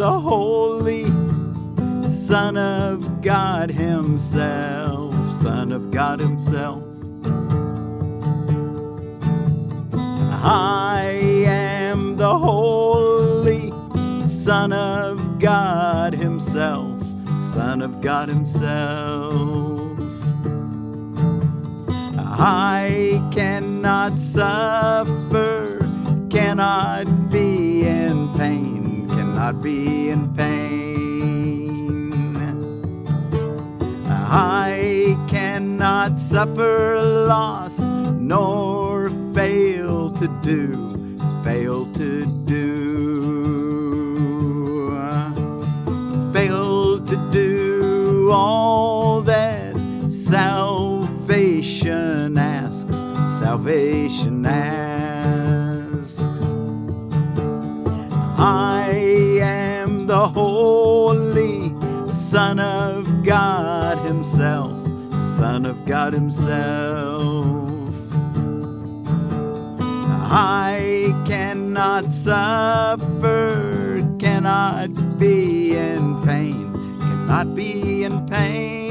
the Holy Son of God Himself, Son of God Himself. I am the Holy Son of God Himself, Son of God Himself. I cannot suffer, cannot be in pain, cannot be in pain. I cannot suffer loss, nor fail to do, fail to do all that salvation asks, salvation asks. I am the Holy Son of God Himself, Son of God Himself. I cannot suffer, cannot be in pain, cannot be in pain.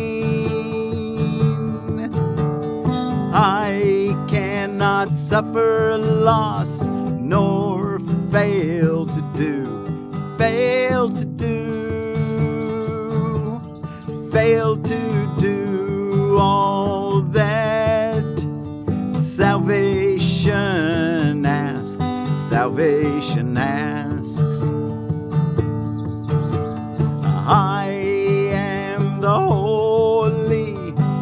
I cannot suffer loss, nor fail to do, fail to do all that salvation asks, salvation asks. I am the Holy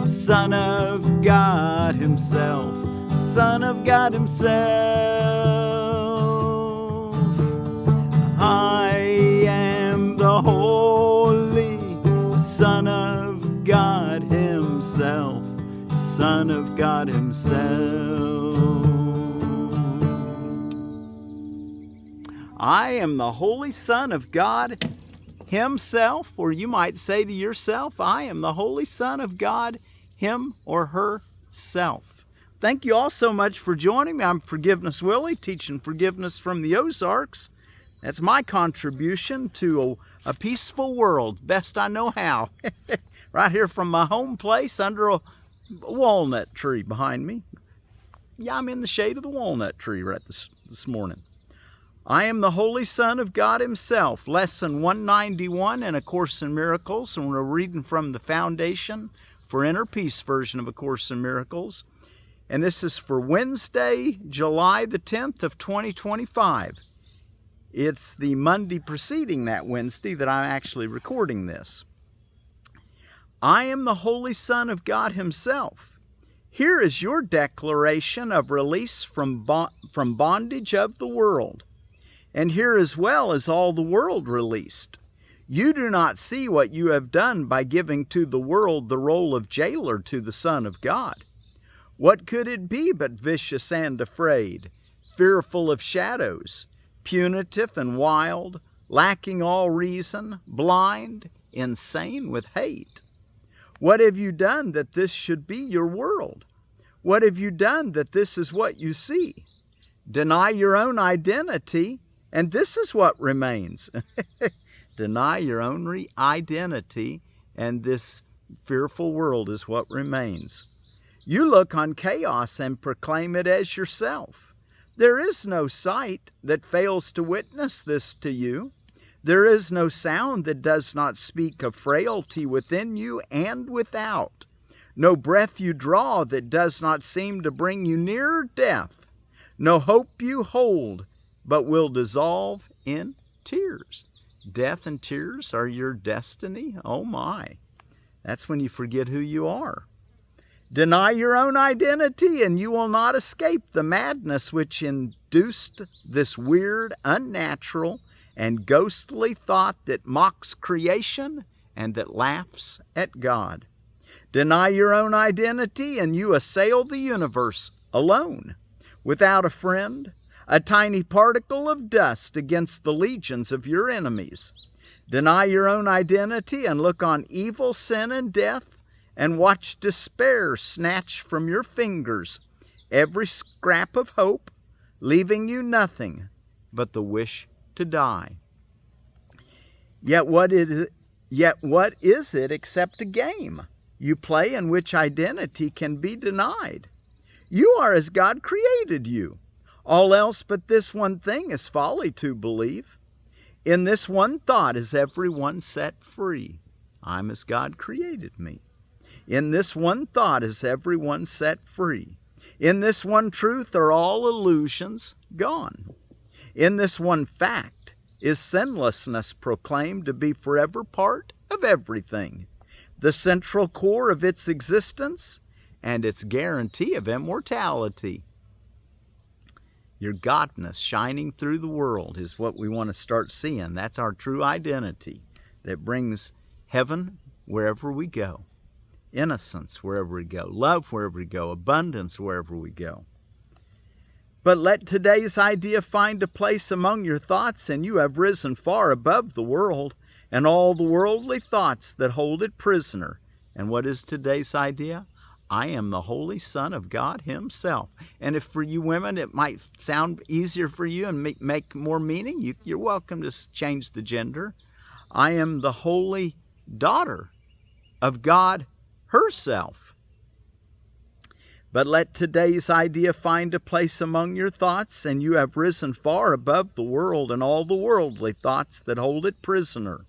Son of God Himself, Son of God Himself. I am the Holy Son of God Himself, Son of God Himself. I am the Holy Son of God Himself, or you might say to yourself, I am the Holy Son of God, Him or Herself. Thank you all so much for joining me. I'm Forgiveness Willie, teaching forgiveness from the Ozarks. That's my contribution to a peaceful world, best I know how. Right here from my home place under a walnut tree behind me. Yeah, I'm in the shade of the walnut tree right this morning. I am the Holy Son of God Himself, Lesson 191 in A Course in Miracles, and we're reading from the Foundation for Inner Peace version of A Course in Miracles. And this is for Wednesday, July the 10th of 2025. It's the Monday preceding that Wednesday that I'm actually recording this. I am the Holy Son of God Himself. Here is your declaration of release from bondage of the world. And here as well is all the world released. You do not see what you have done by giving to the world the role of jailer to the Son of God. What could it be but vicious and afraid, fearful of shadows, punitive and wild, lacking all reason, blind, insane with hate? What have you done that this should be your world? What have you done that this is what you see? Deny your own identity, and this is what remains. Deny your own identity, and this fearful world is what remains. You look on chaos and proclaim it as yourself. There is no sight that fails to witness this to you. There is no sound that does not speak of frailty within you and without. No breath you draw that does not seem to bring you nearer death. No hope you hold, but will dissolve in tears. Death and tears are your destiny? Oh my. That's when you forget who you are. Deny your own identity, and you will not escape the madness which induced this weird, unnatural, and ghostly thought that mocks creation and that laughs at God. Deny your own identity, and you assail the universe alone, without a friend, a tiny particle of dust against the legions of your enemies. Deny your own identity and look on evil, sin, and death, and watch despair snatch from your fingers every scrap of hope, leaving you nothing but the wish to die. Yet what is it except a game you play in which identity can be denied? You are as God created you. All else but this one thing is folly to believe. In this one thought is everyone set free. I'm as God created me. In this one thought is everyone set free. In this one truth are all illusions gone. In this one fact is sinlessness proclaimed to be forever part of everything, the central core of its existence and its guarantee of immortality. Your Godness shining through the world is what we want to start seeing. That's our true identity that brings heaven wherever we go, innocence wherever we go, love wherever we go, abundance wherever we go. But let today's idea find a place among your thoughts, and you have risen far above the world and all the worldly thoughts that hold it prisoner. And what is today's idea? I am the Holy Son of God Himself. And if for you women it might sound easier for you and make more meaning, you're welcome to change the gender. I am the Holy Daughter of God herself. But let today's idea find a place among your thoughts, and you have risen far above the world and all the worldly thoughts that hold it prisoner.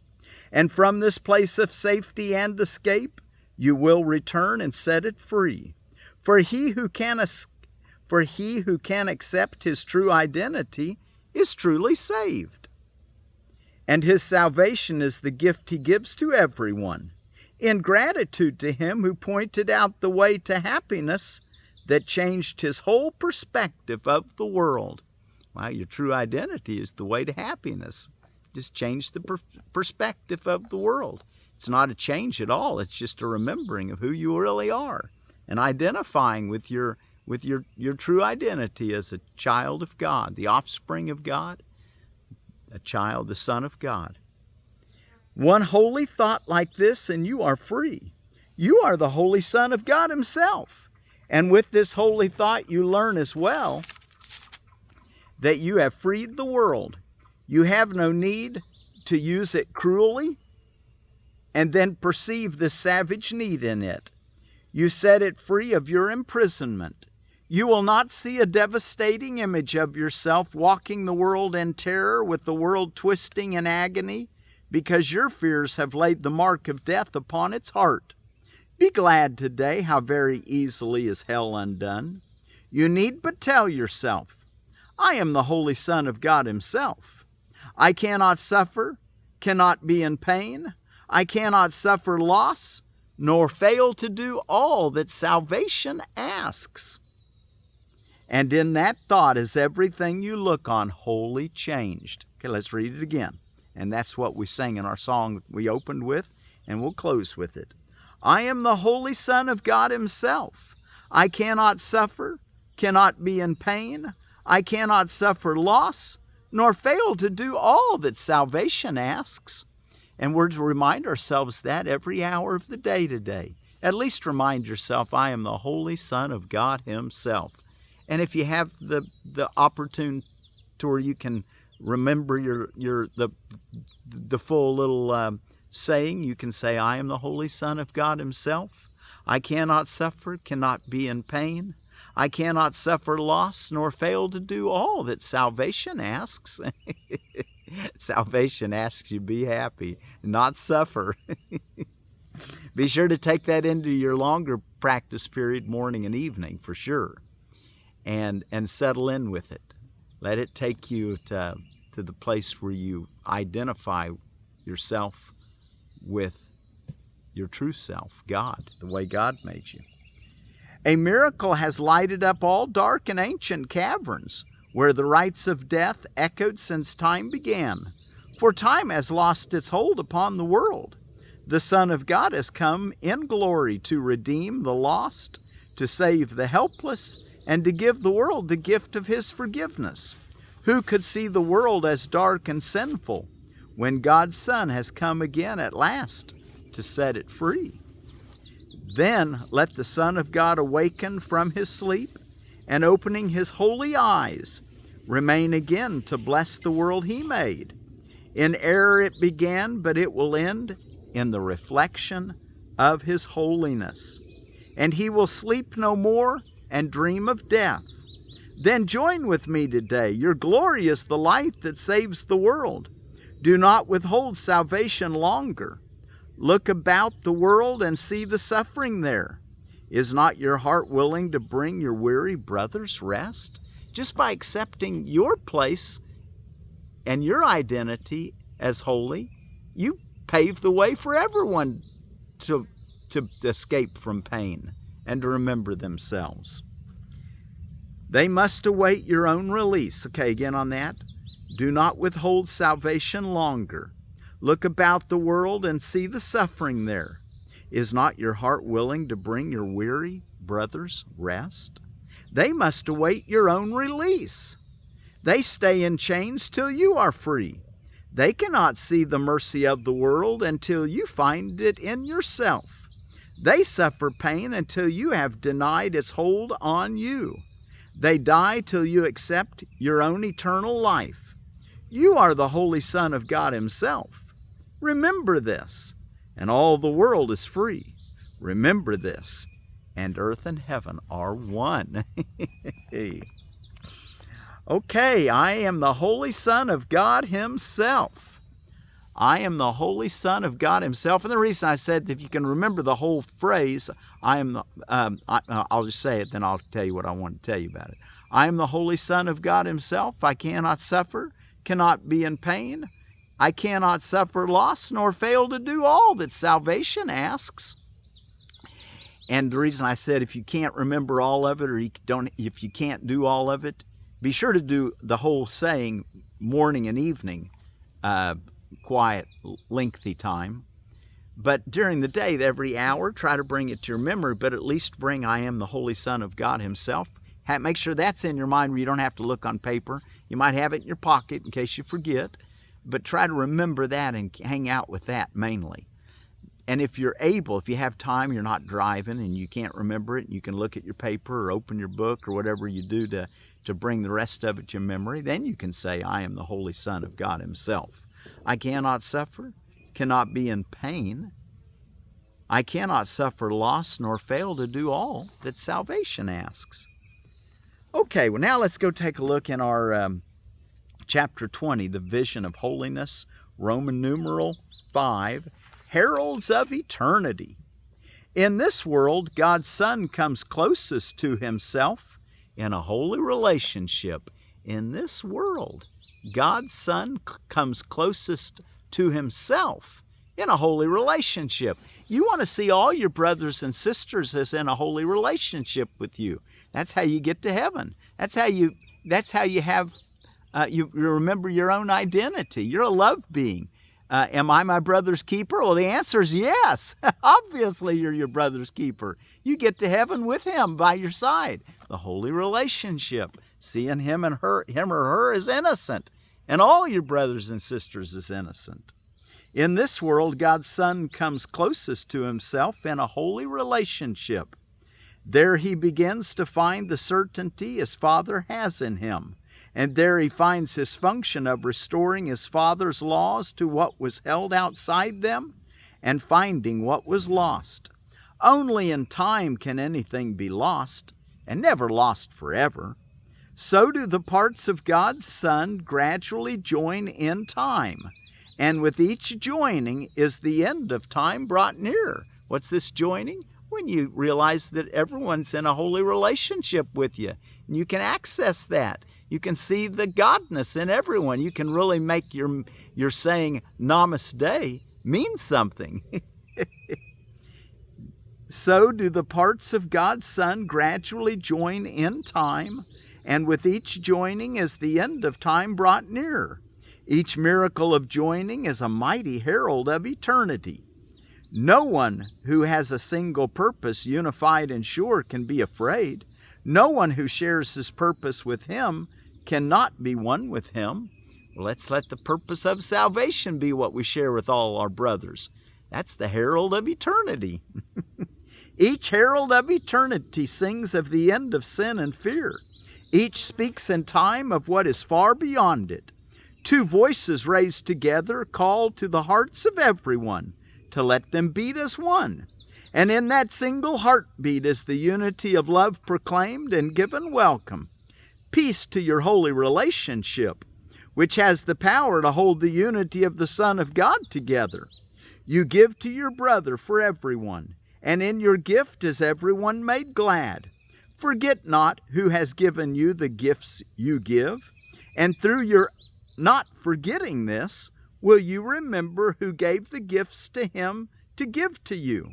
And from this place of safety and escape, you will return and set it free. For he who can accept his true identity is truly saved. And his salvation is the gift he gives to everyone, in gratitude to him who pointed out the way to happiness that changed his whole perspective of the world. Wow, your true identity is the way to happiness. Just change the perspective of the world. It's not a change at all. It's just a remembering of who you really are and identifying with your true identity as a child of God, the offspring of God, a child, the Son of God. One holy thought like this and you are free. You are the Holy Son of God Himself. And with this holy thought you learn as well that you have freed the world. You have no need to use it cruelly and then perceive the savage need in it. You set it free of your imprisonment. You will not see a devastating image of yourself walking the world in terror with the world twisting in agony because your fears have laid the mark of death upon its heart. Be glad today how very easily is hell undone. You need but tell yourself, I am the Holy Son of God Himself. I cannot suffer, cannot be in pain. I cannot suffer loss, nor fail to do all that salvation asks. And in that thought is everything you look on wholly changed. Okay, let's read it again. And that's what we sang in our song we opened with, and we'll close with it. I am the Holy Son of God Himself. I cannot suffer, cannot be in pain. I cannot suffer loss, nor fail to do all that salvation asks. And we're to remind ourselves that every hour of the day today. At least remind yourself, I am the Holy Son of God Himself. And if you have the opportune to where you can remember the full little saying, you can say, I am the Holy Son of God Himself. I cannot suffer, cannot be in pain. I cannot suffer loss, nor fail to do all that salvation asks. Salvation asks you to be happy, not suffer. Be sure to take that into your longer practice period, morning and evening, for sure. And settle in with it. Let it take you to the place where you identify yourself with your true self, God, the way God made you. A miracle has lighted up all dark and ancient caverns, where the rites of death echoed since time began. For time has lost its hold upon the world. The Son of God has come in glory to redeem the lost, to save the helpless, and to give the world the gift of His forgiveness. Who could see the world as dark and sinful when God's Son has come again at last to set it free? Then let the Son of God awaken from His sleep, and opening His holy eyes, remain again to bless the world He made. In error it began, but it will end in the reflection of his holiness. And he will sleep no more and dream of death. Then join with me today. Your glory is the light that saves the world. Do not withhold salvation longer. Look about the world and see the suffering there. Is not your heart willing to bring your weary brothers rest? Just by accepting your place and your identity as holy, you pave the way for everyone to escape from pain and to remember themselves. They must await your own release. Okay, again on that. Do not withhold salvation longer. Look about the world and see the suffering there. Is not your heart willing to bring your weary brothers rest? They must await your own release. They stay in chains till you are free. They cannot see the mercy of the world until you find it in yourself. They suffer pain until you have denied its hold on you. They die till you accept your own eternal life. You are the Holy Son of God Himself. Remember this, and all the world is free. Remember this, and earth and heaven are one. Okay, I am the Holy Son of God Himself. I am the Holy Son of God Himself. And the reason I said that if you can remember the whole phrase, I'll just say it, then I'll tell you what I want to tell you about it. I am the Holy Son of God Himself. I cannot suffer, cannot be in pain. I cannot suffer loss, nor fail to do all that salvation asks. And the reason I said if you can't remember all of it, or if you can't do all of it, be sure to do the whole saying morning and evening, quiet, lengthy time. But during the day, every hour, try to bring it to your memory, but at least bring I am the Holy Son of God Himself. Make sure that's in your mind where you don't have to look on paper. You might have it in your pocket in case you forget, but try to remember that and hang out with that mainly. And if you're able, if you have time, you're not driving and you can't remember it, you can look at your paper or open your book or whatever you do to bring the rest of it to your memory, then you can say, I am the Holy Son of God Himself. I cannot suffer, cannot be in pain. I cannot suffer loss nor fail to do all that salvation asks. Okay, well now let's go take a look in our chapter 20, the vision of holiness, Roman numeral 5, Heralds of eternity. In this world, God's Son comes closest to Himself in a holy relationship. In this world, God's Son comes closest to Himself in a holy relationship. You want to see all your brothers and sisters as in a holy relationship with you. That's how you get to heaven. That's how you have, you remember your own identity. You're a love being. Am I my brother's keeper? Well, the answer is yes. Obviously, you're your brother's keeper. You get to heaven with Him by your side. The holy relationship. Seeing him or her as innocent. And all your brothers and sisters as innocent. In this world, God's Son comes closest to Himself in a holy relationship. There He begins to find the certainty His Father has in Him. And there He finds His function of restoring His Father's laws to what was held outside them and finding what was lost. Only in time can anything be lost, and never lost forever. So do the parts of God's Son gradually join in time, and with each joining is the end of time brought nearer. What's this joining? When you realize that everyone's in a holy relationship with you, and you can access that. You can see the godness in everyone. You can really make your saying Namaste mean something. So do the parts of God's Son gradually join in time, and with each joining is the end of time brought nearer. Each miracle of joining is a mighty herald of eternity. No one who has a single purpose, unified and sure, can be afraid. No one who shares his purpose with Him cannot be one with Him. Let's let the purpose of salvation be what we share with all our brothers. That's the herald of eternity. Each herald of eternity sings of the end of sin and fear. Each speaks in time of what is far beyond it. Two voices raised together call to the hearts of everyone to let them beat as one. And in that single heartbeat is the unity of love proclaimed and given welcome. Peace to your holy relationship, which has the power to hold the unity of the Son of God together. You give to your brother for everyone, and in your gift is everyone made glad. Forget not who has given you the gifts you give, and through your not forgetting this, will you remember who gave the gifts to him to give to you.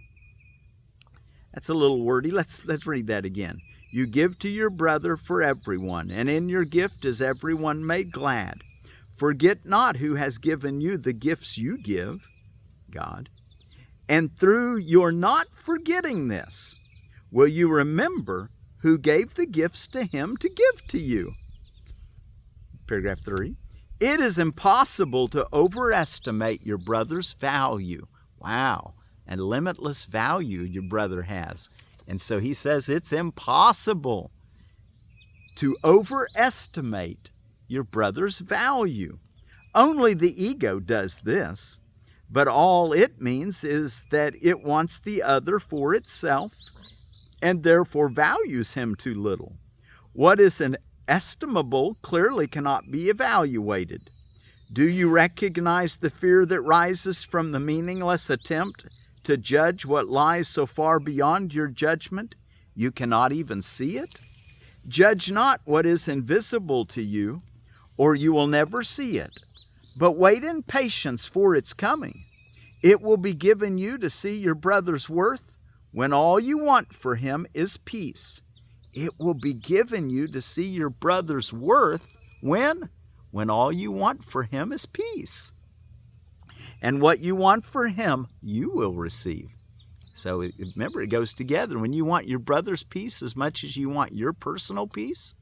That's a little wordy. Let's read that again. You give to your brother for everyone, and in your gift is everyone made glad. Forget not who has given you the gifts you give, God. And through your not forgetting this, will you remember who gave the gifts to him to give to you. Paragraph 3. It is impossible to overestimate your brother's value. Wow, and limitless value your brother has. And so he says it's impossible to overestimate your brother's value. Only the ego does this, but all it means is that it wants the other for itself and therefore values him too little. What is inestimable clearly cannot be evaluated. Do you recognize the fear that rises from the meaningless attempt to judge what lies so far beyond your judgment you cannot even see it? Judge not what is invisible to you, or you will never see it, but wait in patience for its coming. It will be given you to see your brother's worth when all you want for him is peace. It will be given you to see your brother's worth when all you want for him is peace. And what you want for him, you will receive. So remember, it goes together. When you want your brother's peace as much as you want your personal peace,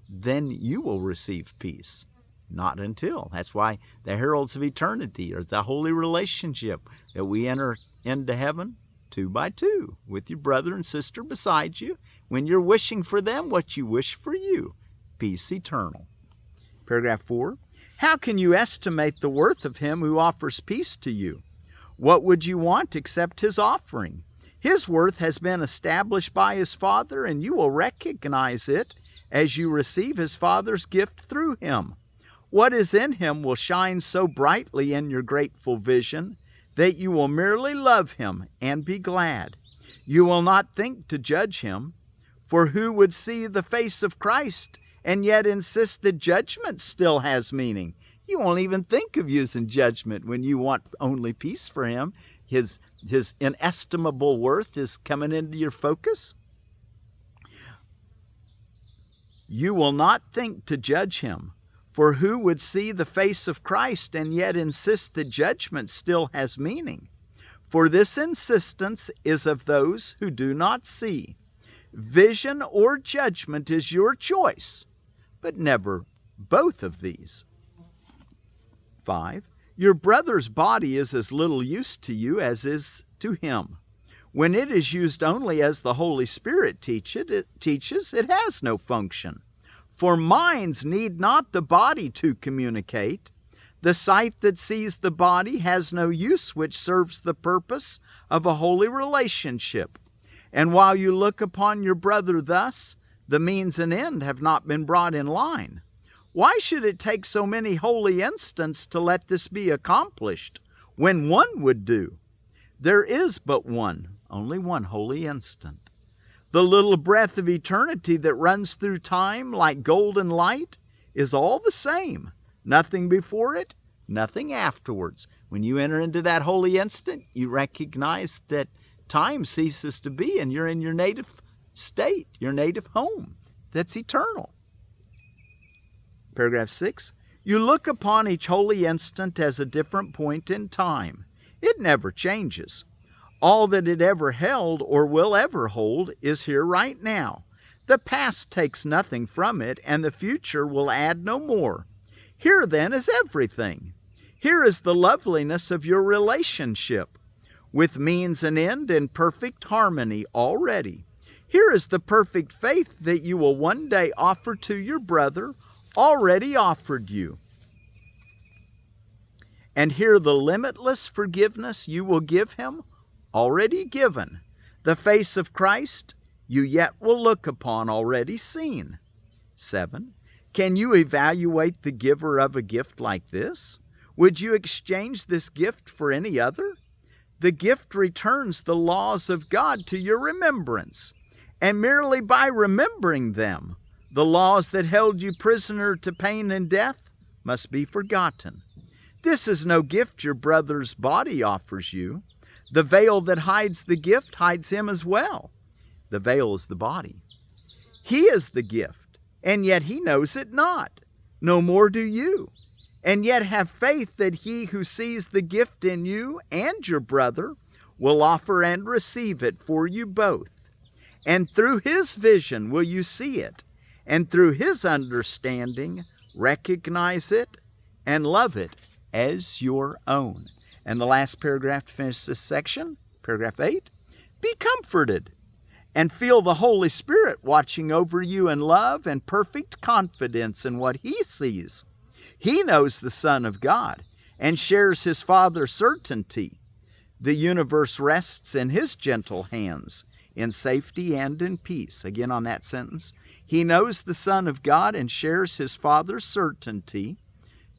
then you will receive peace. Not until. That's why the heralds of eternity are the holy relationship that we enter into heaven 2 by 2 with your brother and sister beside you. When you're wishing for them what you wish for you, peace eternal. Paragraph 4. How can you estimate the worth of him who offers peace to you? What would you want except his offering? His worth has been established by his Father, and you will recognize it as you receive his Father's gift through him. What is in him will shine so brightly in your grateful vision that you will merely love him and be glad. You will not think to judge him, for who would see the face of Christ and yet insist that judgment still has meaning? You won't even think of using judgment when you want only peace for him. His inestimable worth is coming into your focus. You will not think to judge him, for who would see the face of Christ and yet insist that judgment still has meaning? For this insistence is of those who do not see. Vision or judgment is your choice, but never both of these. 5. Your brother's body is as little use to you as is to him. When it is used only as the Holy Spirit teaches, it has no function. For minds need not the body to communicate. The sight that sees the body has no use which serves the purpose of a holy relationship. And while you look upon your brother thus, the means and end have not been brought in line. Why should it take so many holy instants to let this be accomplished, when one would do? There is but one, only one holy instant. The little breath of eternity that runs through time like golden light is all the same. Nothing before it, nothing afterwards. When you enter into that holy instant, you recognize that time ceases to be and you're in your native state, your native home. That's eternal. Paragraph 6. You look upon each holy instant as a different point in time. It never changes. All that it ever held or will ever hold is here right now. The past takes nothing from it, and the future will add no more. Here then is everything. Here is the loveliness of your relationship, with means and end in perfect harmony already. Here is the perfect faith that you will one day offer to your brother, already offered you. And hear the limitless forgiveness you will give him, already given. The face of Christ you yet will look upon, already seen. 7. Can you evaluate the giver of a gift like this? Would you exchange this gift for any other? The gift returns the laws of God to your remembrance, and merely by remembering them, the laws that held you prisoner to pain and death must be forgotten. This is no gift your brother's body offers you. The veil that hides the gift hides him as well. The veil is the body. He is the gift, and yet he knows it not. No more do you. And yet have faith that he who sees the gift in you and your brother will offer and receive it for you both. And through his vision will you see it, and through his understanding recognize it and love it as your own. And the last paragraph to finish this section, paragraph 8, be comforted and feel the Holy Spirit watching over you in love and perfect confidence in what he sees. He knows the Son of God and shares his Father's certainty. The universe rests in his gentle hands, in safety and in peace. Again on that sentence. He knows the Son of God and shares his Father's certainty.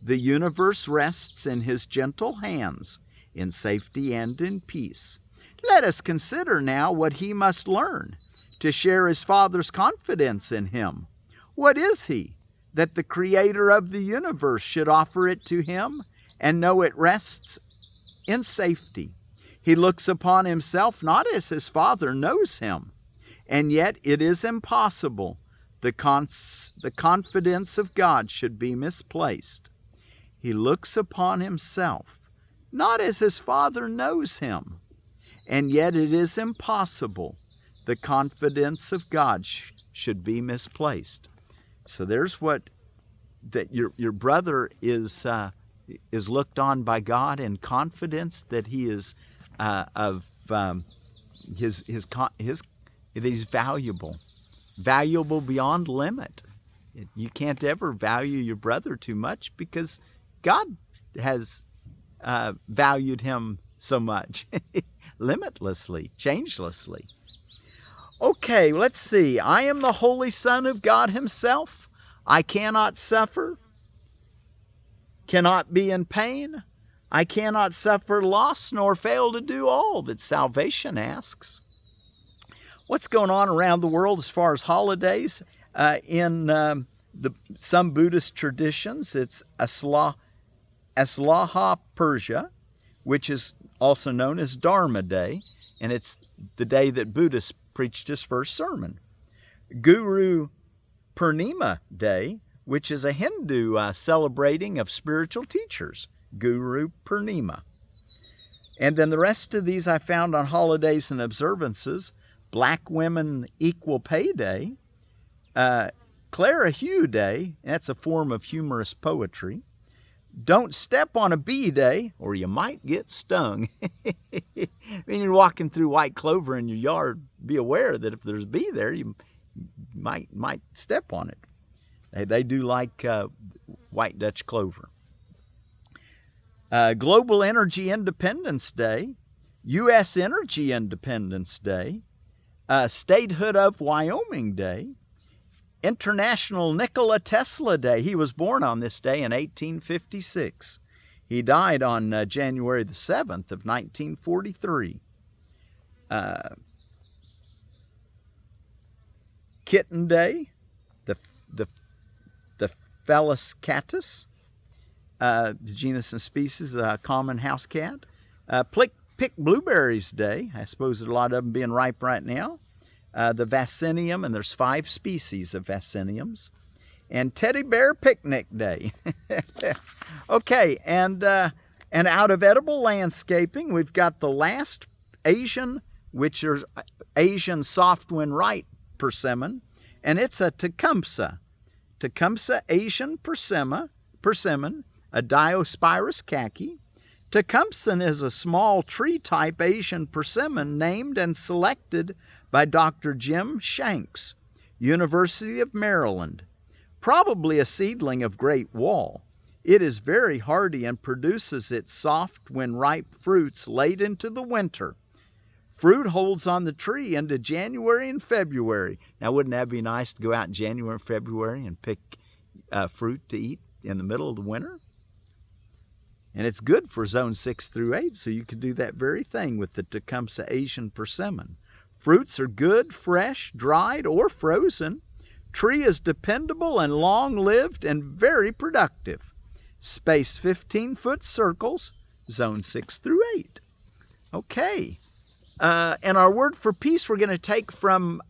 The universe rests in his gentle hands, in safety and in peace. Let us consider now what he must learn to share his Father's confidence in him. What is he? That the Creator of the universe should offer it to him and know it rests in safety. He looks upon himself not as his Father knows him, and yet it is impossible the confidence of God should be misplaced. He looks upon himself not as his Father knows him, and yet it is impossible the confidence of God should be misplaced. So there's what that your brother is looked on by God in confidence that he is that he's valuable beyond limit. You can't ever value your brother too much because God has valued him so much, limitlessly, changelessly. Okay, let's see. I am the Holy Son of God himself. I cannot suffer, cannot be in pain. I cannot suffer loss nor fail to do all that salvation asks. What's going on around the world as far as holidays? In some Buddhist traditions, it's Aslaha Persia, which is also known as Dharma Day, and it's the day that Buddha preached his first sermon. Guru Purnima Day, which is a Hindu celebrating of spiritual teachers, Guru Purnima. And then the rest of these I found on holidays and observances. Black Women Equal Pay Day, Clara Hugh Day, that's a form of humorous poetry. Don't Step on a Bee Day, or you might get stung. When you're walking through white clover in your yard, be aware that if there's a bee there, you might step on it. They do like white Dutch clover. Global Energy Independence Day, U.S. Energy Independence Day, Statehood of Wyoming Day, International Nikola Tesla Day. He was born on this day in 1856. He died on January the 7th of 1943. Kitten Day, the Felis catus, the genus and species, the common house cat. Pick Blueberries Day. I suppose there's a lot of them being ripe right now. The Vaccinium, and there's 5 species of Vacciniums. And Teddy Bear Picnic Day. Okay, and out of edible landscaping, we've got the last Asian, which is Asian softwind right persimmon, and it's a Tecumseh. Tecumseh Asian persimmon, a Diospirus khaki. Tecumseh is a small tree-type Asian persimmon named and selected by Dr. Jim Shanks, University of Maryland. Probably a seedling of Great Wall. It is very hardy and produces its soft when ripe fruits late into the winter. Fruit holds on the tree into January and February. Now, wouldn't that be nice to go out in January and February and pick fruit to eat in the middle of the winter? And it's good for zone 6 through 8, so you can do that very thing with the Tecumseh Asian persimmon. Fruits are good, fresh, dried, or frozen. Tree is dependable and long-lived and very productive. Space 15-foot circles, zone 6 through 8. Okay. And our word for peace we're going to take from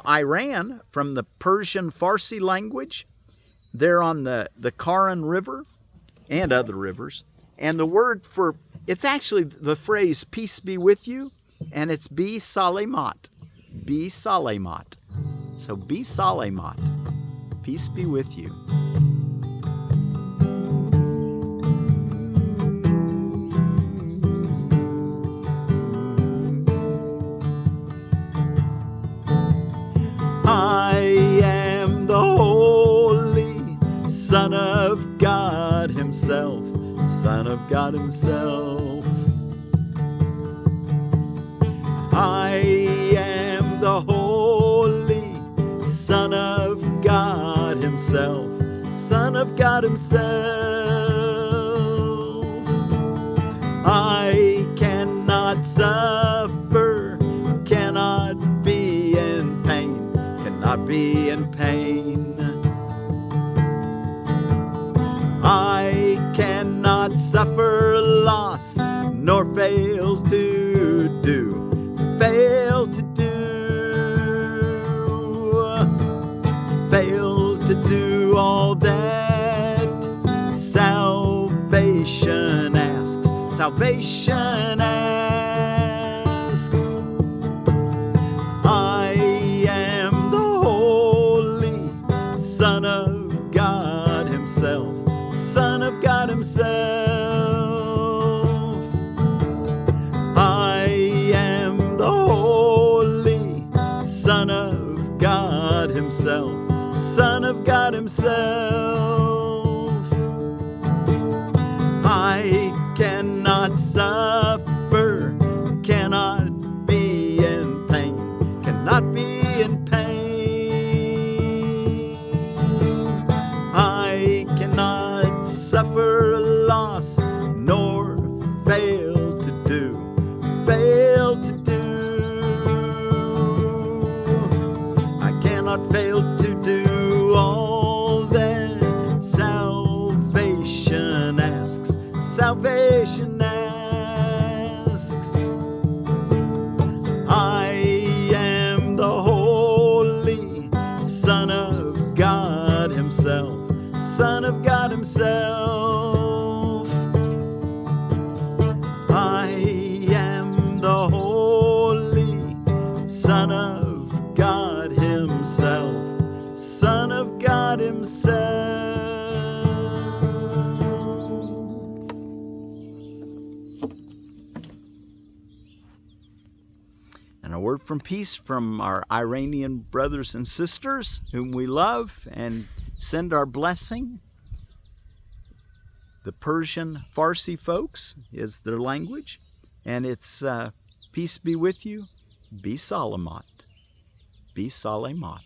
Iran, from the Persian Farsi language. They're on the Karen River and other rivers. And the word for, it's actually the phrase, peace be with you, and it's Be-salāmat. Be-salāmat. So Be-salāmat. Peace be with you. I am the Holy Son of God Himself, Son of God Himself. I am the Holy Son of God Himself, Son of God Himself. I cannot suffer, cannot be in pain, cannot be in pain. I cannot suffer loss, nor fail to do, fail to do all that salvation asks. Salvation asks. I am the Holy Son of God Himself, Son of God Himself. I am the Holy Son of God Himself, Son of God Himself. I cannot suffer, cannot be in pain, cannot be in pain. I cannot suffer loss, nor fail to do, fail to do. I cannot fail to do all that salvation asks, salvation asks. I am the Holy Son of God Himself, Son of God Himself. I am the Holy Son of God Himself, Son of God Himself. And a word from peace from our Iranian brothers and sisters whom we love and send our blessing. The Persian Farsi folks is their language, and it's peace be with you, Be-salāmat. Be-salāmat.